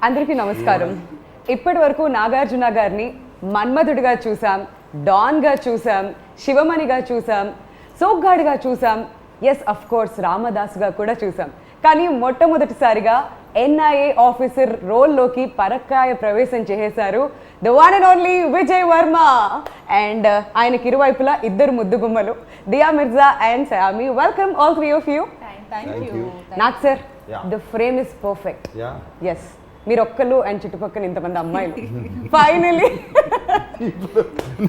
అందరికీ నమస్కారం. ఇప్పటి వరకు నాగార్జున గారిని మన్మధుడిగా చూసాం, డాన్గా చూసాం, శివమణిగా చూసాం, సోగ్గాడిగా చూసాం, ఎస్ అఫ్ కోర్స్ రామదాస్గా కూడా చూసాం. కానీ మొట్టమొదటిసారిగా ఎన్ఐఏ ఆఫీసర్ రోల్లోకి పరక్కాయ ప్రవేశం చేసేశారు the one and only Vijay Varma. And ఆయనకి ఇరువైపులా ఇద్దరు ముద్దుగుమ్మలు, Dia Mirza and Saiyami. Welcome all three of you. నాకు sir the frame is perfect. Yes, మీరు ఒక్కరు అండ్ చుట్టుపక్కల ఇంతమంది అమ్మాయిలు. ఫైనలీ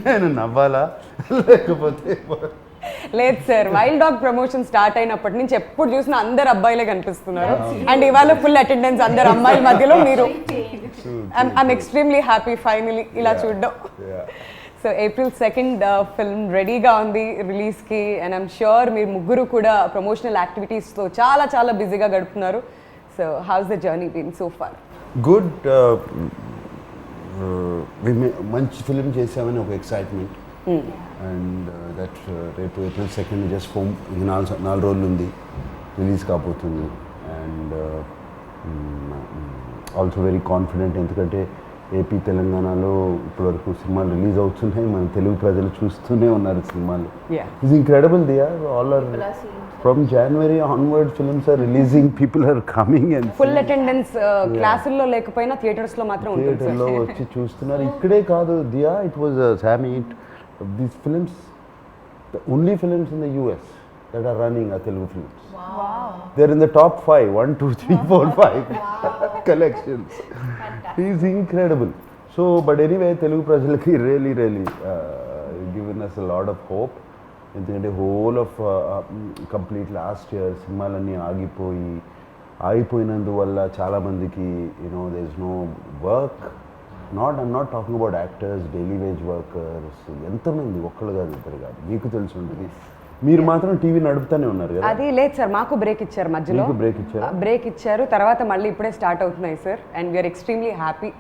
నేను నవ్వాలా లేకపోతే లేదు sir, wild dog promotion start అయినప్పటి నుంచి ఎప్పుడు చూసినా అందరు అబ్బాయిలే కనిపిస్తున్నారు. అండ్ ఇవాళ ఫుల్ అటెండెన్స్ అందరు అమ్మాయిల మధ్యలో మీరు. ఐఎమ్ ఎక్స్ట్రీమ్లీ హ్యాపీ ఫైనలీ ఇలా చూడడం. సో April 2nd ఫిల్మ్ రెడీగా ఉంది రిలీజ్కి. అండ్ ఐమ్ ష్యూర్ మీరు ముగ్గురు కూడా ప్రమోషనల్ యాక్టివిటీస్తో చాలా చాలా బిజీగా గడుపుతున్నారు. So how's the journey been so far? Good. మంచి ఫిలిం చేసామని ఒక ఎక్సైట్మెంట్. అండ్ దట్ రేపు April 2nd జస్ట్ హోమ్ 4 రోజులు ఉంది, రిలీజ్ కాబోతుంది. అండ్ ఆల్సో వెరీ కాన్ఫిడెంట్, ఎందుకంటే ఏపీ తెలంగాణలో ఇప్పటివరకు సినిమాలు రిలీజ్ అవుతున్నాయి, మన తెలుగు ప్రజలు చూస్తూనే ఉన్నారు సినిమాలు. It's incredible Dia. All are from January onward films are releasing, people are coming and full attendance. క్లాసుల్లో లేకపోయినా థియేటర్స్లో మాత్రం ఉంటుంది. థియేటర్లో వచ్చి చూస్తున్నారు. ఇక్కడే కాదు దియా, ఇట్ వాజ్ సామీ, these films, the only films in the US that are running are Telugu films. Wow. They're in the top 5, 1, 2, 3, 4, 5 collections. It's incredible. So, but anyway, Telugu prajalaki really given us a lot of hope. ఎందుకంటే whole of complete last year సినిమాలన్నీ ఆగిపోయినందువల్ల చాలామందికి you know there is no work. I'm not talking about actors, daily wage workers, ఎంతమంది, ఒక్కళ్ళు కాదు ఇద్దరు కాదు, మీకు తెలిసి ఉంటుంది. మీరు మాత్రం టీవీ నడుపుతానే ఉన్నారు కదా? అది లేదు సార్, మాకు బ్రేక్ ఇచ్చారు మధ్యలో. బ్రేక్ ఇచ్చారు, తర్వాత మళ్ళీ ఇప్పుడే స్టార్ట్ అవుతున్నాయి sir. And we are extremely happy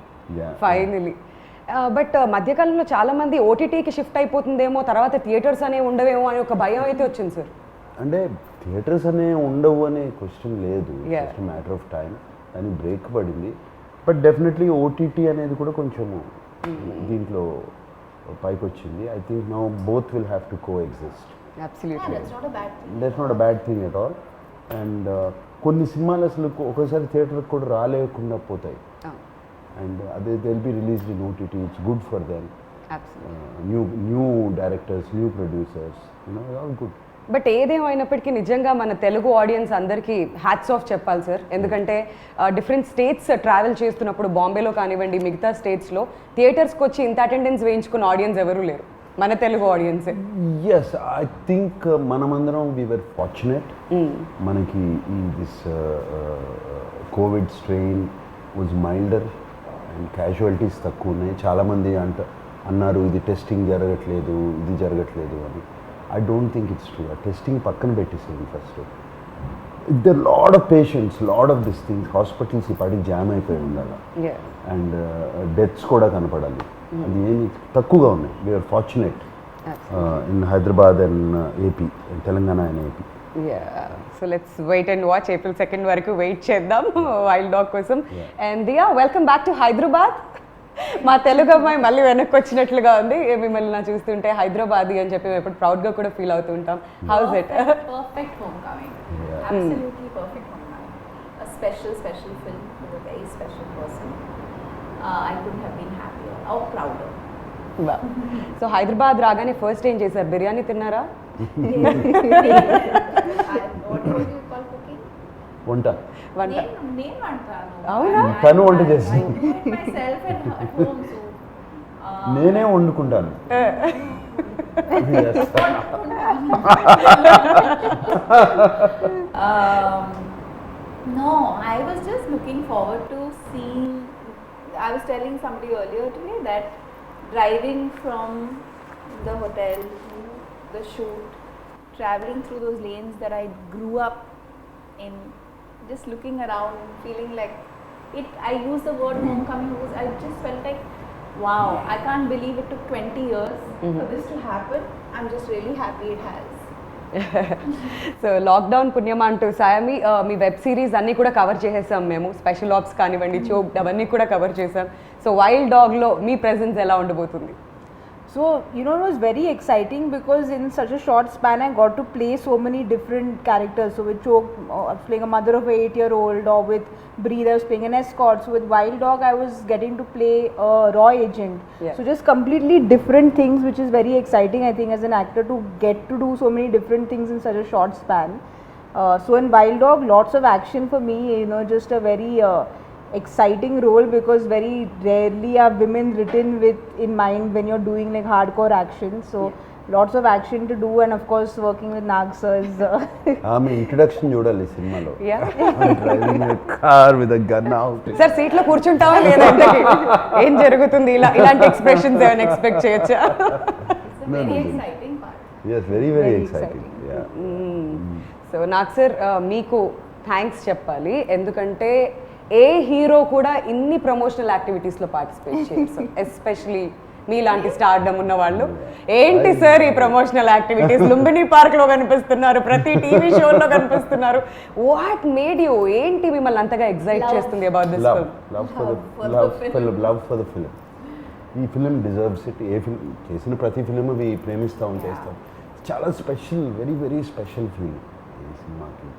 finally. But మధ్యకాలంలో చాలా మంది ఓటీటీకి షిఫ్ట్ అయిపోతుందేమో, తర్వాత థియేటర్స్ అనేవి ఉండవేమో అని ఒక భయం అయితే వచ్చింది సార్. అంటే థియేటర్స్ అనే ఉండవు అనే క్వశ్చన్ లేదు, జస్ట్ మ్యాటర్ ఆఫ్ టైం. అని బ్రేక్ పడింది. బట్ డెఫినెట్లీ ఓటీటీ అనేది కూడా కొంచెము దీంట్లో పైకి వచ్చింది. I think now both will have to co exist. Absolutely, that's not a bad thing at all. And కొన్ని సినిమాలు అసలు ఒకసారి థియేటర్కి కూడా రాలేకుండా పోతాయి. And they'll be released in OTT. It's good for them. Absolutely. New directors, new producers, you know, all good. But ఏదేమైనప్పటికీ నిజంగా మన తెలుగు ఆడియన్స్ అందరికీ హ్యాట్స్ ఆఫ్ చెప్పాలి సార్. ఎందుకంటే డిఫరెంట్ స్టేట్స్ ట్రావెల్ చేస్తున్నప్పుడు, బాంబేలో కానివ్వండి మిగతా స్టేట్స్లో థియేటర్స్కి వచ్చి ఇంత అటెండెన్స్ వేయించుకున్న ఆడియన్స్ ఎవరూ లేరు, మన తెలుగు ఆడియన్సే. ఎస్, ఐ థింక్ మనమందరం వీ వర్ ఫార్చునేట్. మనకి ఈ this Covid strain was milder and casualties తక్కువ ఉన్నాయి. చాలామంది అన్నారు ఇది టెస్టింగ్ జరగట్లేదు, ఇది జరగట్లేదు అని. I don't think it's true. ఆ టెస్టింగ్ పక్కన పెట్టేసింది first. The lot of patients, lot of this things, hospitals ఈ పాటికి జామ్ అయిపోయి ఉండాలి. అండ్ డెత్స్ కూడా కనపడాలి. అది ఏమి తక్కువగా ఉన్నాయి. We are fortunate in Hyderabad and AP, Telangana and AP. So let's wait and watch. April 2nd వరకు వెయిట్ చేద్దాం వైల్డ్ డాగ్ కోసం. And Dia, welcome back to Hyderabad. మా తెలుగు అమ్మాయి మళ్ళీ వెనక్కి వచ్చినట్లుగా ఉంది. మిమ్మల్ని నా చూస్తుంటే హైదరాబాదీ అని చెప్పి ఎప్పుడు ప్రౌడ్గా కూడా ఫీల్ అవుతూ ఉంటాం. House it? Perfect homecoming. Absolutely perfect homecoming. A special film with a very special person. I couldn't have been happier or prouder. So Hyderabad రాగానే ఫస్ట్ ఏం చేశారు? బిర్యానీ తిన్నారా? వంట అవునా? తను వంట చేస్తాను, నేనే వండుకుంటాను. No, I was just looking forward to seeing. I was telling somebody earlier today that driving from the hotel to the shoot, traveling through those lanes that I grew up in, just looking around, feeling like it. I use the word homecoming because I just felt like, wow, I can't believe it took 20 years for this to happen. I'm just really happy it has. So lockdown పుణ్యమా అంటూ సాయమి మీ web series అన్నీ కూడా cover చేసేసాం మేము, special apps కానివ్వండి, chop అవన్నీ కూడా cover చేసాం. సో వైల్డ్ డాగ్లో మీ ప్రెజెన్స్ ఎలా ఉండబోతుంది? So, you know, it was very exciting because in such a short span, I got to play so many different characters. So, with Choke, I was playing a mother of an 8-year-old, or with Breathe, I was playing an escort. So, with Wild Dog, I was getting to play a raw agent. Yeah. So, just completely different things, which is very exciting, I think, as an actor to get to do so many different things in such a short span. So, in Wild Dog, lots of action for me, you know, just a very exciting role because very rarely are women written with in mind when you're doing like hardcore action. So lots of action to do, and of course working with Nag sir is ఆమె introduction చూడాలి సినిమాలో. Yeah. Driving car with a gun out. Sir సీట్లో కూర్చుంటావా లేదా? ఇంతకీ ఏం జరుగుతుంది? ఇలాంటి expressions ఏమైనా ఎక్స్పెక్ట్ చేయొచ్చా? It's a No, very no, no. exciting part. Yes, very very Very exciting. Yeah. So నాకు సార్ మీకు థ్యాంక్స్ చెప్పాలి, ఎందుకంటే ఏ హీరో కూడా ఇన్ని ప్రమోషనల్ యాక్టివిటీస్లో పార్టిసిపేట్ చేయరు, ఎస్పెషలీ మీలాంటి స్టార్డమ్ ఉన్న వాళ్ళు. ఏంటి సార్ ఈ ప్రమోషనల్ యాక్టివిటీస్? లుంబిని పార్క్లో కనిపిస్తున్నారు, ప్రతి టీవీ షోలో కనిపిస్తున్నారు. What made you? ఏంటి మిమ్మల్ని అంతగా ఎగ్జైట్ Love. చేస్తుంది about this Love, film? love for the Love for the film. love for the film. ఈ film deserves it. A film చేసిన ప్రతి ఫిలిం అవి ప్రేమిస్తాం, చేస్తాం. చాలా special, very very special film ఈ సినిమాకి.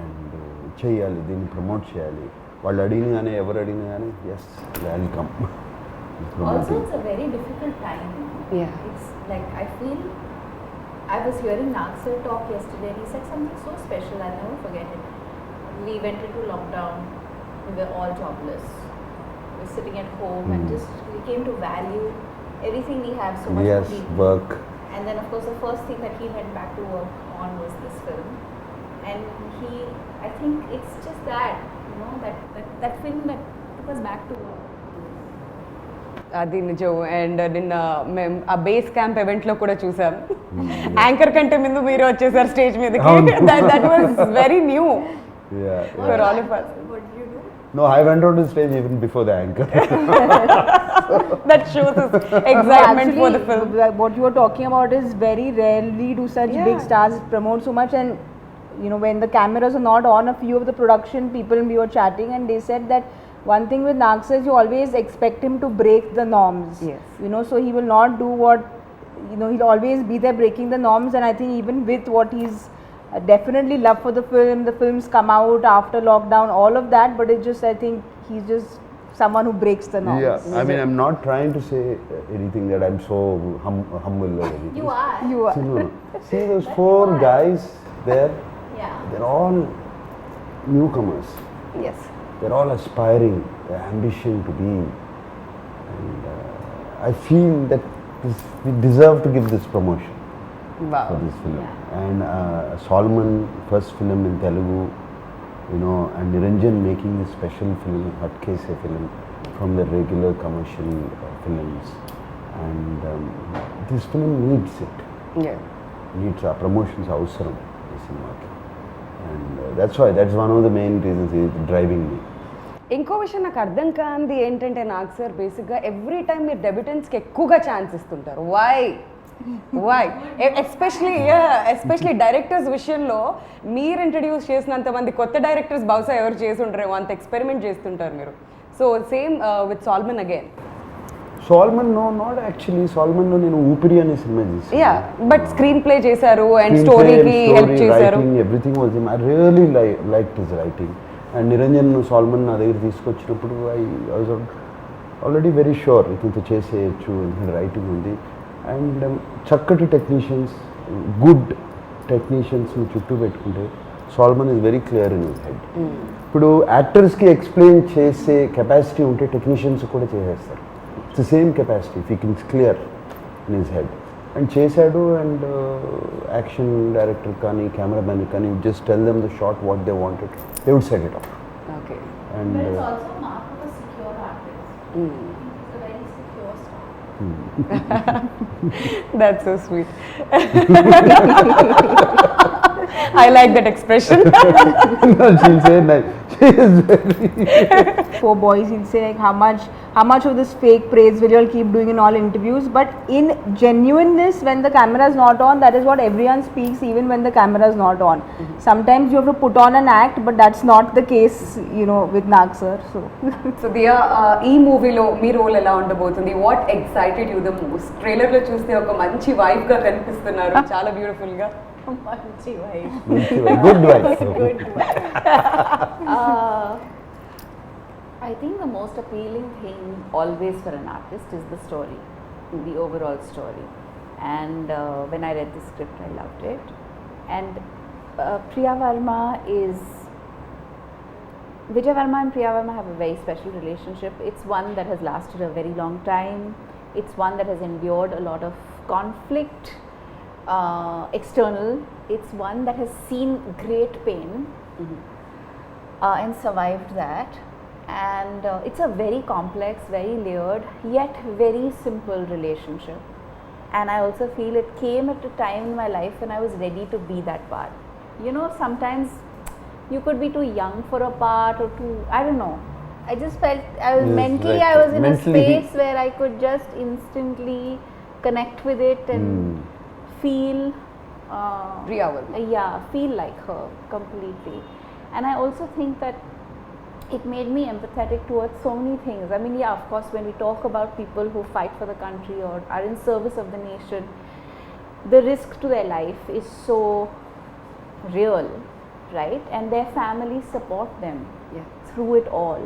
అండ్ చేయాలి, దీన్ని ప్రమోట్ చేయాలి. వాళ్ళు అడిగిన కానీ ఎవరు అడిగిన కానీ yes welcome. Also, it's a very difficult time. Yeah. It's like I feel. I was hearing Nag sir talk yesterday. And he said something so special. I'll never forget it. We went into lockdown. We were all jobless. We were sitting at home and just we came to value everything we have so much. Yes, more deeply. work. And then, of course, the first thing that he went back to work on was this film. And I think it's just that, you know, that film that took us back to work. అది నిజం. And నిన్న మేము ఆ base camp event లో కూడా చూసాం, anchor కంటే ముందు మీరు వచ్చేసారు స్టేజ్ మీదకి. That was very new Yeah, for yeah. all of us. What did you do? No, I went on the stage even before the anchor. That shows his excitement for the film. What you were talking about is very rarely do such Yeah. big stars promote so much. And you know, when the cameras are not on, a few of the production people we were chatting, and they said that one thing with Nag sir is you always expect him to break the norms. Yes. You know, so he will not do what, you know, he'll always be there breaking the norms. And I think even with what he's definitely love for the films come out after lockdown, all of that, but it's just, I think he's just someone who breaks the norms. Yeah, I mean, I'm not trying to say anything that I'm so humble or anything. You are. You are. See, no. See those four guys there, Yeah. they're all newcomers. Yes. They're all aspiring, their ambition to be. And I feel that we deserve to give this promotion Wow. for this film. Yeah. And Solomon, first film in Telugu, you know, and Niranjan making this special film, Hatkese film, from the regular commercial films. And this film needs it. Yeah. Needs our promotions అవసరం ఈ సినిమాకి. And that's one of the main reasons is driving me. ఇంకో విషయం నాకు అర్థం కాంది ఏంటంటే Nag sir బేసిక్గా every time మీరు డెబ్యూటెంట్స్కి ఎక్కువగా ఛాన్స్ ఇస్తుంటారు. వై ఎస్పెషలీ డైరెక్టర్స్ విషయంలో మీరు ఇంట్రడ్యూస్ చేసినంత మంది కొత్త డైరెక్టర్స్ బహుశా ఎవరు చేసి ఉంటారేమో, అంత ఎక్స్పెరిమెంట్ చేస్తుంటారు మీరు. So same with Solomon again. Solomon not actually. సోల్మన్లో నేను ఊపిరి అనే సినిమా చేశాను. యా, బట్ స్క్రీన్ ప్లే చేశారు అండ్ స్టోరీకి హెల్ప్ చేశారు. Everything was I really like his writing. And Niranjan Solomon నా దగ్గర తీసుకొచ్చినప్పుడు I was already very sure ఇతనితో చేసేయచ్చు, రైటింగ్ ఉంది. అండ్ చక్కటి టెక్నీషియన్స్, గుడ్ టెక్నీషియన్స్ చుట్టూ పెట్టుకుంటే Solomon is very clear in his head. ఇప్పుడు యాక్టర్స్కి ఎక్స్ప్లెయిన్ చేసే కెపాసిటీ ఉంటే టెక్నీషియన్స్ కూడా చేసేస్తారు. It's the same capacity if you can clear in his head. And చేశాడు. అండ్ యాక్షన్ డైరెక్టర్ కానీ కెమెరామెన్ కానీ just tell them the shot what they wanted, they would set it off. Okay. And But it's also a mark of a secure artist. He's a very secure star. That's so sweet. I like that expression. No, she'll say like, she is very... For boys, he'll say like how much of this fake praise will you all keep doing in all interviews? But in genuineness, when the camera is not on, that is what everyone speaks, even when the camera is not on. Sometimes you have to put on an act, but that's not the case, you know, with Nag sir. So. So Dia ఈ మూవీలో మీ role ఎలా ఉండబోతుంది? What excited you the most? Trailer లో చూస్తే ఒక మంచి wife గా కనిపిస్తున్నారు, చాలా బ్యూటిఫుల్ గా. Manchi wife. Good wife. Good wife. I think the most appealing thing always for an artist is the story, the overall story. And when I read the script, I loved it. And Priya Verma is Vijay Verma and Priya Verma have a very special relationship. It's one that has lasted a very long time. It's one that has endured a lot of conflict, external. It's one that has seen great pain and survived that. And it's a very complex, very layered, yet very simple relationship. And I also feel it came at a time in my life when I was ready to be that part. You know, sometimes you could be too young for a part or too, I don't know. I just felt I was Yes, mentally, right. I was in Mentally. a space where I could just instantly connect with it and feel Priya Varma. yeah, feel like her completely. And I also think that it made me empathetic towards so many things. I mean, yeah, of course, when we talk about people who fight for the country or are in service of the nation, the risk to their life is so real, right? And their families support them Yeah. through it all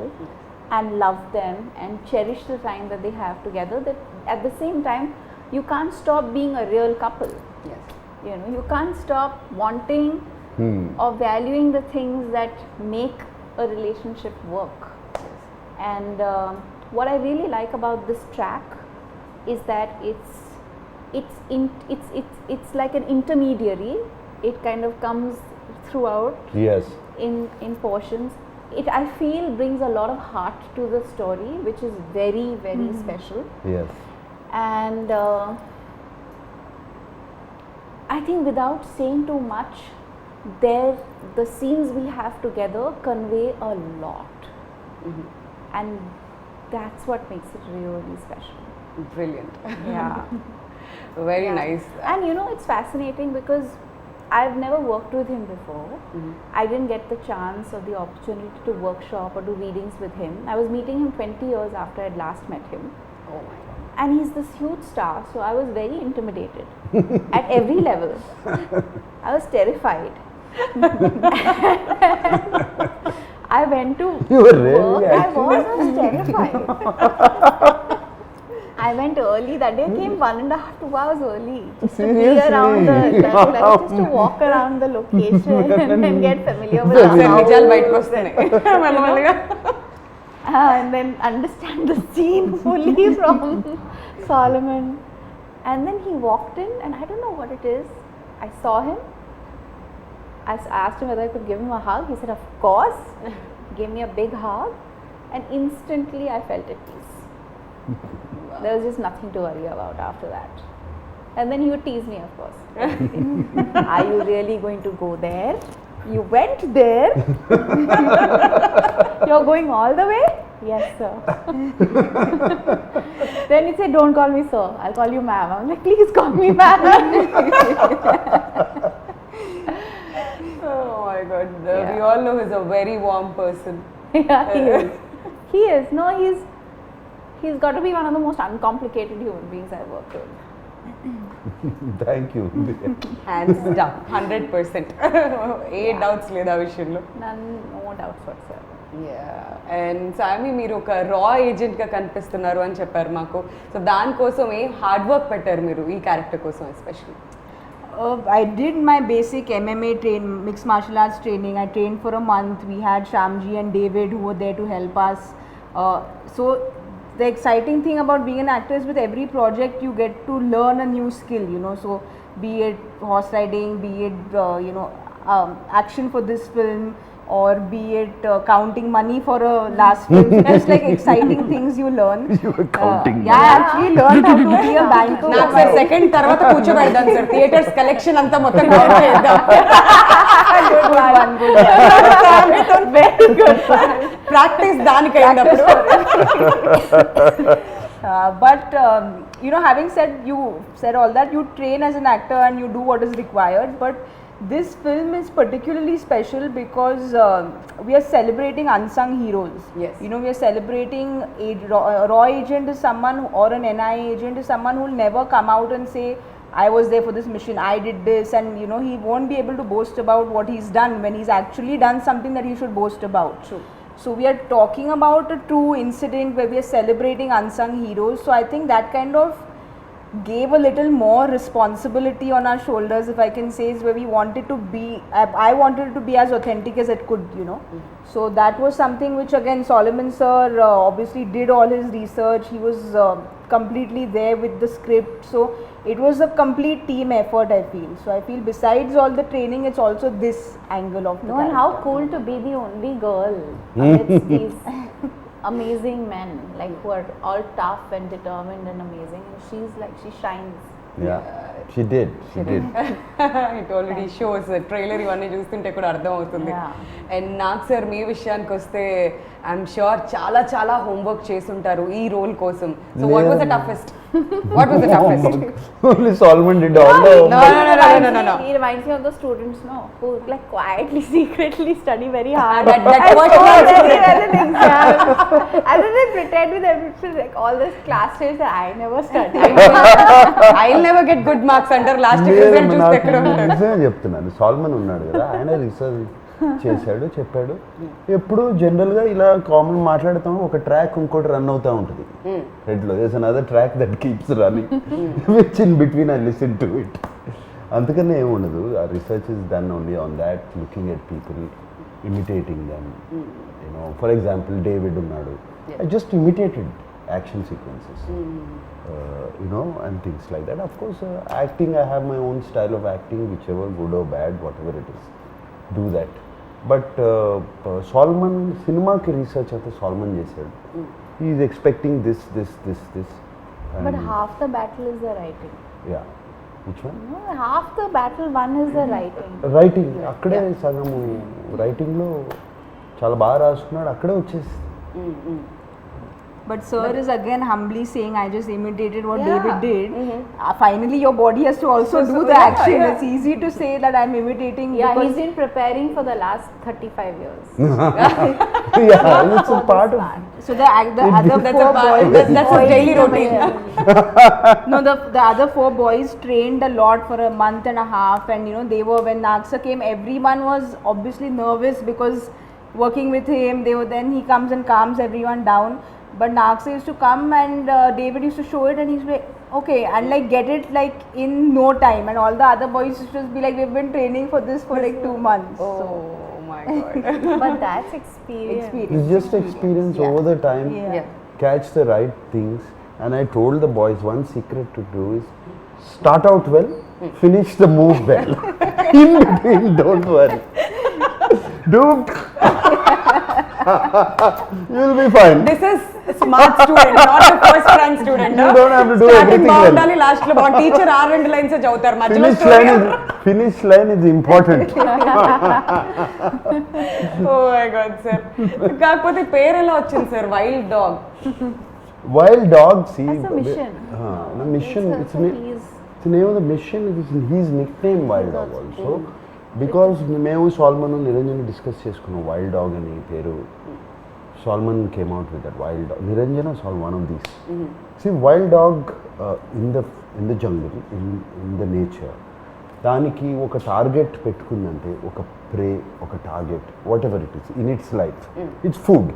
and love them and cherish the time that they have together. That at the same time, you can't stop being a real couple. Yes. You know, you can't stop wanting or valuing the things that make a relationship work. And what I really like about this track is that it's like an intermediary. It kind of comes throughout Yes. in portions. It, I feel, brings a lot of heart to the story, which is very, very special. Yes. And I think without saying too much, the scenes we have together convey a lot. And that's what makes it really special. Brilliant. Yeah. Very Yeah. nice. And you know, it's fascinating because I've never worked with him before. I didn't get the chance or the opportunity to workshop or do readings with him. I was meeting him 20 years after I'd last met him. Oh my god. And he's this huge star, so I was very intimidated at every level. I was terrified. I went to You were work. really I was terrified. I went early that day. Came 1.5 to 2 hours early just to be around the just to walk around the location and get familiar with the నిజాలు house బయటకు వస్తున్నాయి మెల్లమెల్లగా. and then understand the scene fully from Solomon. And then he walked in, and I don't know what it is. I saw him. I asked him whether I could give him a hug. He said, "Of course." Gave me a big hug, and instantly I felt at peace. There was just nothing to worry about after that. And then he would tease me, of course. Are you really going to go there? You went there? You're going all the way? Yes, sir. Then he'd say, "Don't call me sir, I'll call you ma'am." I'm like, "Please call me ma'am." Oh my god. We Yeah. all know he's a very warm person. Yeah, he is. He is. No, he's got to be one of the most uncomplicated human beings I've worked with. Thank you. Hands down. 100%. A doubts లేదు ఆ విషయంలో. No doubts whatsoever. And సామి మీరు ఒక రా ఏజెంట్గా కనిపిస్తున్నారు అని చెప్పారు మాకు. సో దానికోసం ఏ హార్డ్ వర్క్ పెట్టారు మీరు ఈ క్యారెక్టర్ కోసం especially? I did my basic MMA mixed martial arts training. I trained for a month. We had Shamji and David who were there to help us. So the exciting thing about being an actor is with every project you get to learn a new skill, you know. So be it horse riding, be it action for this film, or be it counting money for a last film. So just like exciting things you learn. You were counting Yeah, I actually learned how to be a banker. నాకు sir second తర్వాత కూర్చోబెడదాం sir, theatres collection అంతా మొత్తం count చేద్దాం. Very good one. Practice దానికైనప్పుడు But you know, having said all that, you train as an actor and you do what is required. But this film is particularly special because we are celebrating unsung heroes. Yes. You know, we are celebrating raw agent is someone or an NI agent is someone who will never come out and say, I was there for this mission, I did this, and you know, he won't be able to boast about what he's done when he's actually done something that he should boast about. True. So we are talking about a true incident where we are celebrating unsung heroes. So I think that kind of gave a little more responsibility on our shoulders, if I can say, is where we wanted to be. I wanted it to be as authentic as it could, you know. So that was something which again Solomon sir obviously did all his research. He was completely there with the script. So it was a complete team effort, I feel. So I feel besides all the training, it's also this angle of the No, and how character. cool to be the only girl amidst these amazing men, like who are all tough and determined and amazing, and she's like, she shines. Yeah, she did. It already shows trailer ఇవన్నీ చూస్తుంటే కూడా అర్థం అవుతుంది. Yeah. And నాకు sir మీ విషయానికి వస్తే I'm sure చాలా చాలా హోంవర్క్ చేసుంటారు ఈ రోల్ కోసం. So what was the toughest? What was the toughest? Only Solomon did all the No, no. He reminds me of the students, no, who like quietly, secretly study very hard. That and was score not very student. well in exams. And then they pretend with everything, like all this class tests that I never studied. I'll never get good marks అంటారు. Last లేదు, result చూస్తే నాకు ఎక్కడ ఉంటారు? నిజమే చెప్తున్నాను. Salmon ఉన్నాడు కదా, ఆయన రీసెర్చ్ చేశాడు, చెప్పాడు. ఎప్పుడు జనరల్గా ఇలా కామన్ మాట్లాడుతాం, ఒక ట్రాక్ ఇంకోటి రన్ అవుతూ ఉంటుంది హెడ్లో. There's another track that keeps running which in between I listen to it. అందుకనే ఏముండదు. ఆ research is done only on that, looking at people, imitating them. You know, for example David ఉన్నాడు, I just imitated action sequences. You know, and things like that. Of course, acting, I have my own style of acting, whichever good or bad, whatever it is, do that. But Solomon, cinema ki research ante Solomon chesaadu. He is expecting this. But and- half the battle is the writing. Yeah. Which one? No, half the battle one is the writing. Writing అక్కడే సగము రైటింగ్లో చాలా బాగా రాసుకున్నాడు, అక్కడే వచ్చేసి. But sir is again humbly saying, I just imitated what Yeah. David did. Finally, your body has to also do the action. It's easy to say that I'm imitating. Yeah, because he's been preparing for the last 35 years. Yeah, it's a part of. So the other That's four a part- boys, that's his daily routine. no, the other four boys trained a lot for a month and a half, and you know, they were, when Naksa came, everyone was obviously nervous because working with him, then he comes and calms everyone down. But Naksa used to come and David used to show it, and he's like, okay, and like get it like in no time, and all the other boys used to just be like, we've been training for this for like 2 months. Oh my god. But that's experience. It's just experience over the time. Yeah. Catch the right things. And I told the boys, one secret to do is start out well, finish the move well. In between, don't worry. You'll be fine. This is smart student, not the first rank student. You don't have to do everything well. బాగుండాలి, last లో బాగుంది. Teacher 6 lines చదువుతారు, మధ్యలో Finish line is important. Oh my god sir. కాకపోతే పేరు ఎలా వచ్చింది sir, wild dog? Wild dog, see. That's a mission. The mission. It's he's the name of the mission. It is his nickname, Wild Dog, also. Because మేము Solomon Niranjan discuss చేసుకున్నాం wild dog అని పేరు. Solomon came out with that wild dog. Niranjan సాల్ one of these. See wild dog in the jungle, in the nature, దానికి ఒక target పెట్టుకుందంటే, ఒక prey, ఒక target, whatever it is in its life, it's food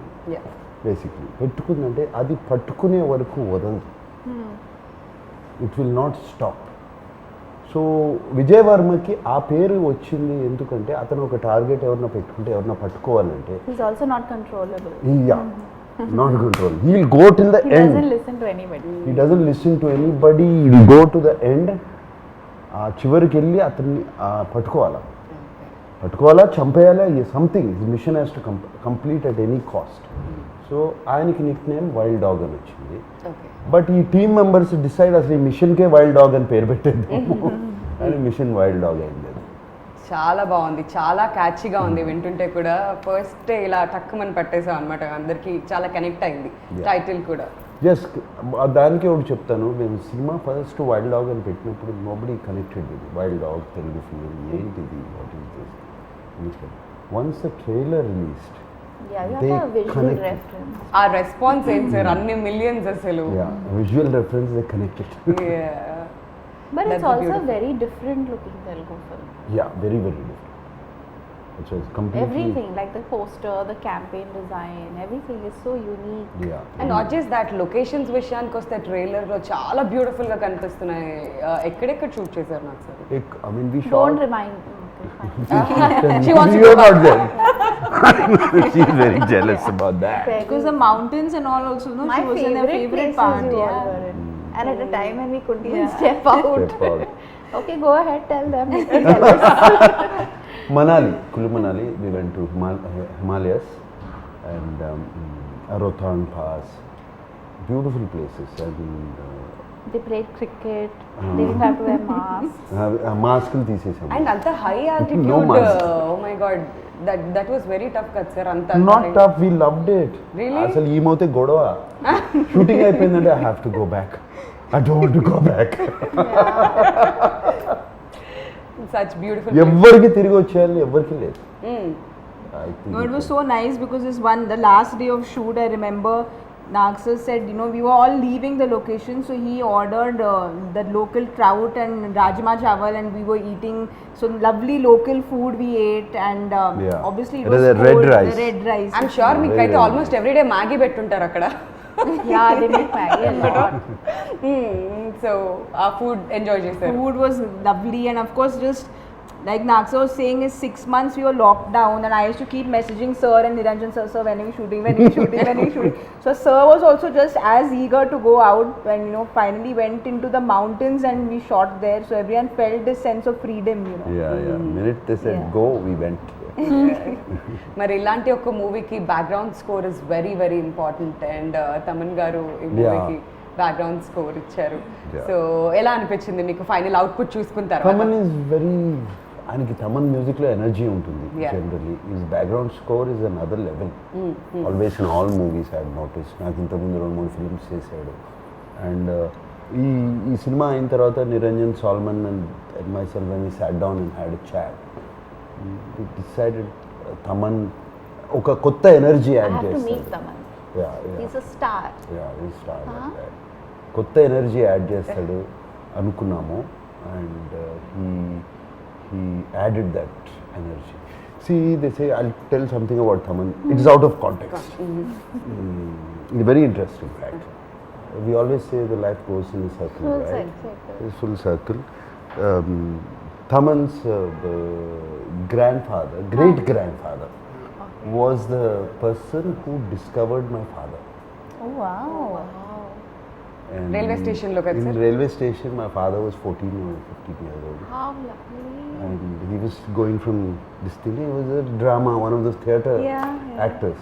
basically పెట్టుకుందంటే అది పట్టుకునే వరకు వదలదు. It will not stop. So Vijay వర్మకి ఆ పేరు వచ్చింది ఎందుకంటే అతను ఒక టార్గెట్ ఎవరన్నా పెట్టుకుంటే, ఎవరన్నా పట్టుకోవాలంటే, he's also not controllable. Not control, he will go till the He end. doesn't listen to anybody. He doesn't listen to anybody, he will go to the end. ఆ చివరికి వెళ్ళి అతన్ని పట్టుకోవాలా, చంపేయాలా, something mission has to complete at any cost. So ఆయనకి nickname wild dog అని వచ్చింది. But ఈ టీమ్ మెంబర్స్ డిసైడ్ అసలు ఈ మిషన్కే వైల్డ్ డాగ్ అని పేరు పెట్టేద్దాము అని మిషన్ వైల్డ్ డాగ్ అయింది. చాలా బాగుంది, చాలా క్యాచీగా ఉంది వింటుంటే కూడా. ఫస్ట్ ఇలా టక్కుమని పట్టేసాం అనమాట, అందరికి చాలా కనెక్ట్ అయింది టైటిల్ కూడా. జస్ట్ దానికి ఒకటి చెప్తాను, మేము సినిమా ఫస్ట్ వైల్డ్ డాగ్ అని పెట్టినప్పుడు nobody connected with wild dog Telugu film ఏంటిది, what is this. Once the trailer released Yeah, you they have a visual connected. reference. ఆ రెస్పాన్స్ ఏంటి సార్, అన్ని మిలియన్స్ అసలు. Visual reference they connected. But That's it's the also beautiful. very different looking Telugu film. Very very different. It was completely Everything, like the poster, the campaign design, everything is so unique. And not just that, locations విషయానికి వస్తే ట్రైలర్లో చాలా బ్యూటిఫుల్గా కనిపిస్తున్నాయి. ఎక్కడెక్కడ shoot చేశారు నాకు sir? I mean we Don't shot. remind me. Okay, fine. She wants to You're go not there. She's very jealous about that. Because the mountains and all also, no, My she was in her favorite places part. you all Yeah. were in. And at a time when we couldn't even step out. Step out. Okay, go ahead, tell them. Make me jealous. Manali, Kulu Manali, we went to Himalayas and Rohtang Pass, beautiful places, and They played cricket. They didn't have to wear masks. mask తీసేసాము. And అంత high altitude, No mask. Oh my God, that was very tough కదా sir. అంత Not tough, we loved it. Really? అసలు ఏమవుతే గొడవ, shooting అయిపోయిందంటే I have to go back. I don't want to go back. Such beautiful. ఎవ్వరికి తిరిగి వచ్చేయాలి, ఎవ్వరికి లేదు. I think No, it was so nice because the last day of shoot, I remember Nagsar said, we were all leaving the location, so he ordered the local trout and rajma chawal, and we were eating some lovely local food we ate, and obviously it It was was a red cold, rice. the red rice. I'm sure మీకు అయితే Very almost everyday Maggi పెట్టుంటారు అక్కడ. Yeah, they make Maggie a lot. So ఆ food enjoy చేశారు. Food was lovely, and of course just like Nagsar was saying, is 6 months we were locked down, and I used to keep messaging sir and Niranjan sir, when are we shooting, when are we shooting, when are we shooting. So sir was also just as eager to go out when finally went into the mountains and we shot there, so everyone felt this sense of freedom. Minute they said Yeah. go, we went. మరి ఇలాంటి ఒక మూవీకి background score is very very important, and Thaman గారు ఈ Yeah. మూవీకి background score ఇచ్చారు. Yeah. So ఎలా అనిపించింది మీకు ఫైనల్ అవుట్పుట్ చూసుకున్న తర్వాత? తమన్ ఈజ్ వెరీ, ఆయనకి తమన్ మ్యూజిక్లో ఎనర్జీ ఉంటుంది. Yeah. Generally is background score is another level. Always in all movies I notice. నాకు ఇంతకుముందు 2-3 ఫిల్మ్స్ చేశాడు. అండ్ ఈ సినిమా అయిన తర్వాత Niranjan Solomon and myself when we sat down and had a chat, we decided Thaman ఒక కొత్త energy I had have to meet చేస్తాడు. Taman. Yeah. He's a star. కొత్త ఎనర్జీ యాడ్ చేస్తాడు అనుకున్నాము, and he added that energy. See, they say, I'll tell something about Taman. It's out of context. It's very interesting fact. We always say the life goes in a circle, Full right? circle. It's full circle. Taman's grandfather, great grandfather, was the person who discovered my father. Oh, wow. And Railway station lo kada, in sir? railway station, my father was 14 or 15 years old. How lovely. And he was going from this thing, he was a drama, one of those theatre Yeah. actors.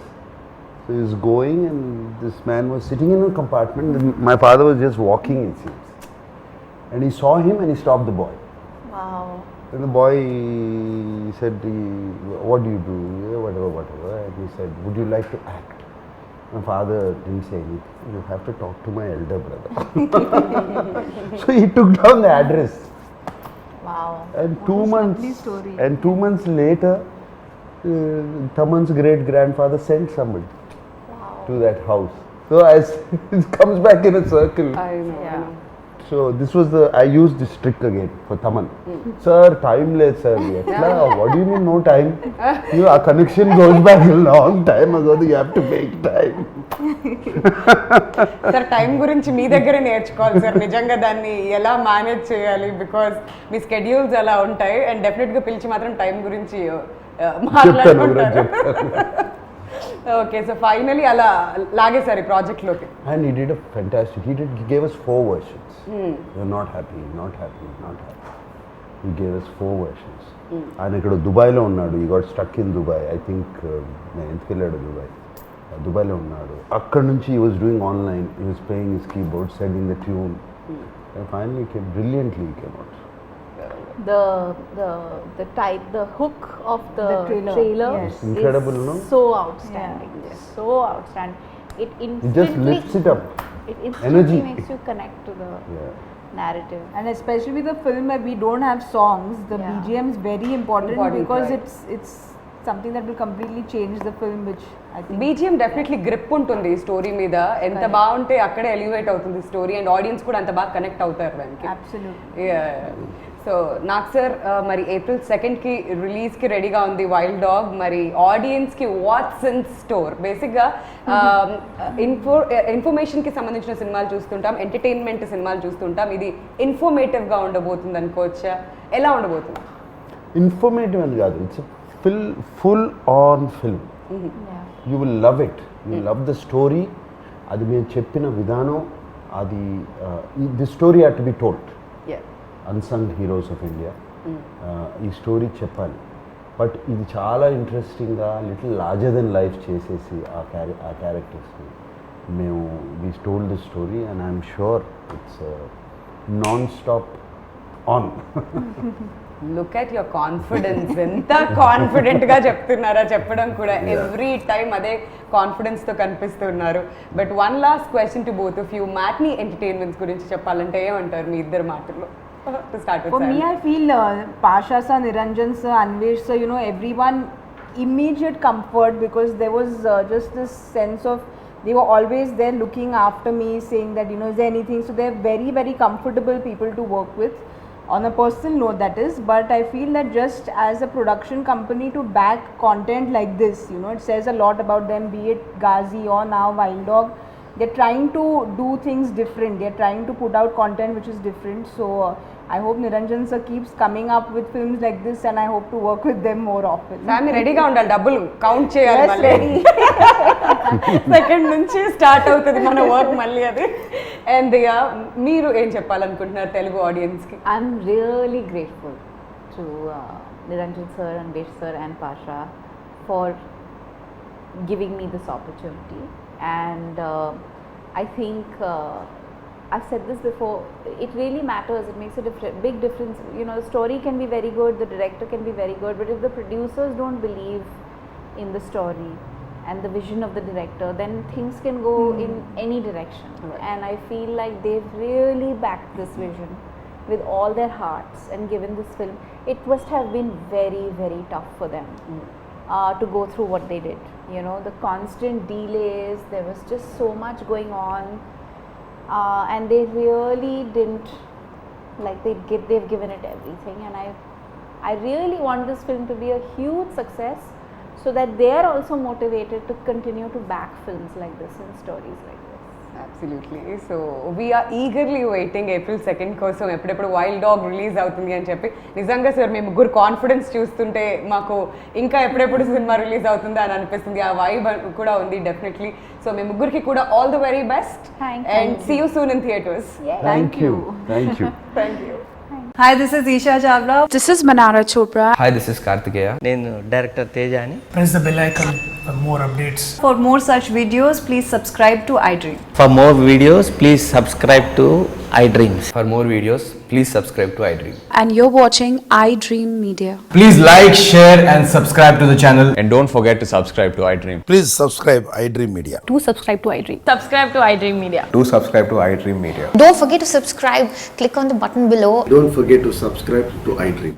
So he was going, and this man was sitting in a compartment, and my father was just walking, it seems. And he saw him and he stopped the boy. Wow. And the boy said, what do you do? Yeah, whatever. And he said, would you like to act? My father didn't say anything. You have to talk to my elder brother. So he took down the address. Wow. And 2 months. lovely story. And 2 months later, Taman's great grandfather sent somebody Wow. to that house. So as it comes back in a circle. I know, I Yeah. know. So this was I used this trick again for Taman. Sir, time late, sir. Etla, what do you mean no time? Our connection goes back a long time ago. You have to make time. Sir time గురించి మీ దగ్గరే నేర్చుకోవాలి sir, నిజంగా దాన్ని ఎలా manage చేయాలి, because me schedules అలా ఉంటాయి, and డెఫినెట్గా పిలిచి మాత్రం టైం గురించి మాట్లాడుకుంటారు. ఓకే, సో ఫైనలీ అలా లాగేసారు ఈ ప్రాజెక్ట్లోకి. And he did a fantastic. He gave us 4 versions. You're not happy, not happy, not happy. He gave us 4 versions. ఆయన ఇక్కడ దుబాయ్లో ఉన్నాడు. ఈ got stuck in Dubai. I think నేను ఎందుకు వెళ్ళాడు దుబాయ్లో ఉన్నాడు. అక్కడ నుంచి he was doing online. He was playing his keyboard, setting the tune. And finally came brilliantly, he came out. the hook of the The trailer, yes. It's incredible, is no? so outstanding. Yes. So outstanding. It It instantly just lifts it up. It instantly Energy. makes you connect to the Yeah. narrative. And especially with the film where we don't have songs, the Yeah. BGM is very important, Important, because right. it's something that will completely change the film, which I think BGM definitely grip ఉంటుంది ఈ story మీద. ఎంత బాగుంటే అక్కడే elevate అవుతుంది story, and audience కూడా అంత బాగా కనెక్ట్ అవుతారు దానికి. absolutely. సో నాకు సార్ మరి April 2కి రిలీజ్కి రెడీగా ఉంది వైల్డ్ డాగ్. మరి ఆడియన్స్కి వాట్స్ ఇన్ స్టోర్? బేసిక్గా ఇన్ఫర్మేషన్కి సంబంధించిన సినిమాలు చూస్తుంటాం, ఎంటర్టైన్మెంట్ సినిమాలు చూస్తుంటాం. ఇది ఇన్ఫర్మేటివ్గా ఉండబోతుంది అనుకోవచ్చా? ఎలా ఉండబోతుంది? ఇన్ఫర్మేటివ్ అని కాదు, it's full on film. Yeah. You will love it, you love the story. అది మేము చెప్పిన విధానం, అది the story had to be told. Unsung heroes of India ఈ స్టోరీ చెప్పాలి. బట్ ఇది చాలా ఇంట్రెస్టింగ్గా లిటిల్ లార్జర్ దెన్ లైఫ్ చేసేసి ఆ క్యారెక్టర్స్ని మేము we told the story, and I'm sure it's non stop on. Look at your confidence. ఎంత కాన్ఫిడెంట్గా చెప్తున్నారా చెప్పడం కూడా. ఎవ్రీ టైమ్ అదే కాన్ఫిడెన్స్తో కనిపిస్తున్నారు. But one last question to both of you, matinee entertainments గురించి చెప్పాలంటే ఏమంటారు మీ ఇద్దరు మాటల్లో? To start with For me, Sam. I feel Pasha sir, Niranjan sir, Anvesh sir, you know, everyone immediate comfort, because there was just this sense of they were always there looking after me, saying that, you know, is there anything. So they're very, very comfortable people to work with on a personal note, that is. But I feel that just as a production company to back content like this, you know, it says a lot about them, be it Ghazi or now Wild Dog. They're trying to do things different. They're trying to put out content which is different. So I hope Niranjan sir keeps coming up with films like this, and I hope to work with them more often. Family రెడీగా ఉండాలి, డబ్బులు count చేయాలి. Yes, మళ్ళీ ready. Second నుంచి start అవుతుంది మన work మళ్ళీ అది. అండ్ మీరు ఏం చెప్పాలనుకుంటున్నారు తెలుగు ఆడియన్స్కి? I'm really grateful to Niranjan sir, Anvesh sir and Pasha for giving me this opportunity. And I think I've said this before, it really matters. It makes a big difference. You know, the story can be very good, the director can be very good, but if the producers don't believe in the story and the vision of the director, then things can go in any direction. Right. And I feel like they've really backed this vision with all their hearts and given this film. It must have been very, very tough for them to go through what they did. You know, the constant delays, there was just so much going on, and they really didn't, like, they've given it everything. And I really want this film to be a huge success, so that they are also motivated to continue to back films like this and stories like this. Absolutely. So we are eagerly waiting April 2 కోసం, ఎప్పుడెప్పుడు wild dog release అవుతుంది అని చెప్పి. నిజంగా sir మీ ముగ్గురు confidence చూస్తుంటే మాకు ఇంకా ఎప్పుడెప్పుడు సినిమా రిలీజ్ అవుతుందా అని అనిపిస్తుంది. ఆ వైబ్ కూడా ఉంది డెఫినెట్లీ. సో మీ ముగ్గురికి కూడా all the very best, Thank and you. See you soon in theatres. Thank you. Thank you. Thank you. Hi, this is Isha Chavla. This is Manara Chopra. Hi this is Karthikeya. నేను director Teja అని. Press the bell icon for more updates. For more such videos, please subscribe to iDream. For more videos please subscribe to I dreams. For more videos please subscribe to iDream. And you're watching iDream Media. Please like, share, and subscribe to the channel. And don't forget to subscribe to iDream. Please subscribe iDream Media. Do subscribe to iDream. Subscribe to iDream Media. Do subscribe to iDream Media. Don't forget to subscribe. Click on the button below. Don't forget to subscribe to iDream.